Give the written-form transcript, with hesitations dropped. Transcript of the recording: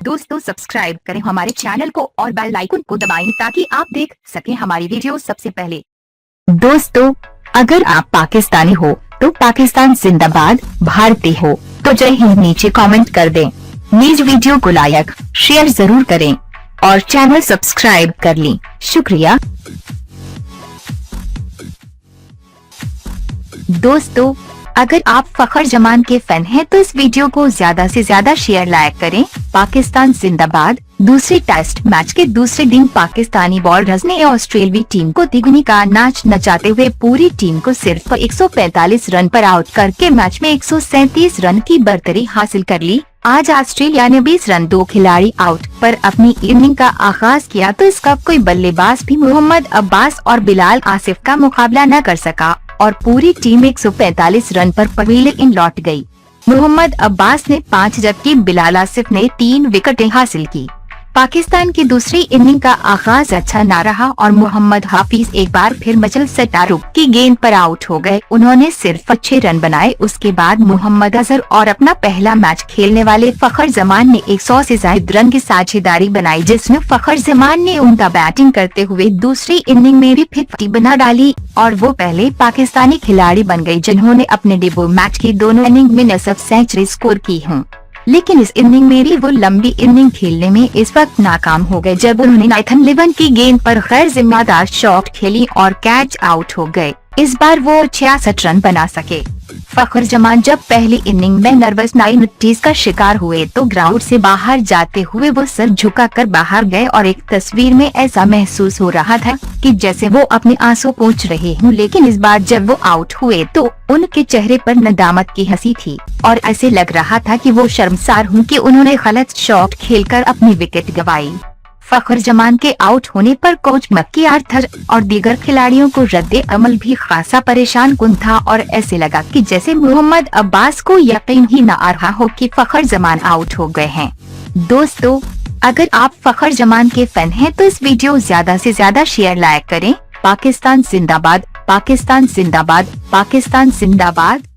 दोस्तों सब्सक्राइब करें हमारे चैनल को और बेल आइकन को दबाएं ताकि आप देख सकें हमारी वीडियो सबसे पहले। दोस्तों अगर आप पाकिस्तानी हो तो पाकिस्तान जिंदाबाद, भारतीय हो तो जय हिंद नीचे कमेंट कर दें। न्यूज वीडियो को लाइक शेयर जरूर करें और चैनल सब्सक्राइब कर लें। शुक्रिया। दोस्तों अगर आप फखर जमान के फैन हैं तो इस वीडियो को ज्यादा से ज्यादा शेयर लाइक करें। पाकिस्तान जिंदाबाद। दूसरे टेस्ट मैच के दूसरे दिन पाकिस्तानी बॉलर्स ने ऑस्ट्रेलियाई टीम को तिगुनी का नाच नचाते हुए पूरी टीम को सिर्फ 145 रन पर आउट करके मैच में 137 रन की बढ़तरी हासिल कर ली। आज ऑस्ट्रेलिया ने 20 रन 2 खिलाड़ी आउट पर अपनी इनिंग का आगाज किया तो इसका कोई बल्लेबाज भी मोहम्मद अब्बास और बिलाल आसिफ का मुकाबला न कर सका और पूरी टीम 145 रन पर पहले इन लौट गई। मोहम्मद अब्बास ने 5 जबकि बिलाल आसिफ ने 3 विकेटें हासिल की। पाकिस्तान की दूसरी इनिंग का आगाज अच्छा न रहा और मोहम्मद हाफिज एक बार फिर मचल सटारुक की गेंद पर आउट हो गए। उन्होंने सिर्फ 6 रन बनाए। उसके बाद मोहम्मद अजहर और अपना पहला मैच खेलने वाले फखर जमान ने 100 से ज्यादा रन की साझेदारी बनाई, जिसमें फखर जमान ने उनका बैटिंग करते हुए दूसरी इनिंग में भी 50 बना डाली और वो पहले पाकिस्तानी खिलाड़ी बन गयी जिन्होंने अपने डेब्यू मैच की दोनों इनिंग में नसब सेंचुरी स्कोर की हूँ। लेकिन इस इनिंग में भी वो लंबी इनिंग खेलने में इस वक्त नाकाम हो गए जब उन्होंने नाथन लिवन की गेंद पर गैर जिम्मेदार शॉट खेली और कैच आउट हो गए। इस बार वो 66 रन बना सके। फखर जमान जब पहली इनिंग में नर्वसनेस का शिकार हुए तो ग्राउंड से बाहर जाते हुए वो सर झुकाकर बाहर गए और एक तस्वीर में ऐसा महसूस हो रहा था कि जैसे वो अपने आंसू पोंछ रहे हों। लेकिन इस बार जब वो आउट हुए तो उनके चेहरे पर नदामत की हंसी थी और ऐसे लग रहा था कि वो शर्मसार हों कि उन्होंने गलत शॉट खेलकर अपनी विकेट गंवाई। फखर जमान के आउट होने पर कोच मक्की आर्थर और दीगर खिलाड़ियों को रद्दे अमल भी खासा परेशान कुन था और ऐसे लगा कि जैसे मोहम्मद अब्बास को यकीन ही न आ रहा हो कि फखर जमान आउट हो गए हैं। दोस्तों अगर आप फखर जमान के फैन हैं तो इस वीडियो ज्यादा से ज्यादा शेयर लाइक करें। पाकिस्तान जिंदाबाद, पाकिस्तान जिंदाबाद, पाकिस्तान जिंदाबाद।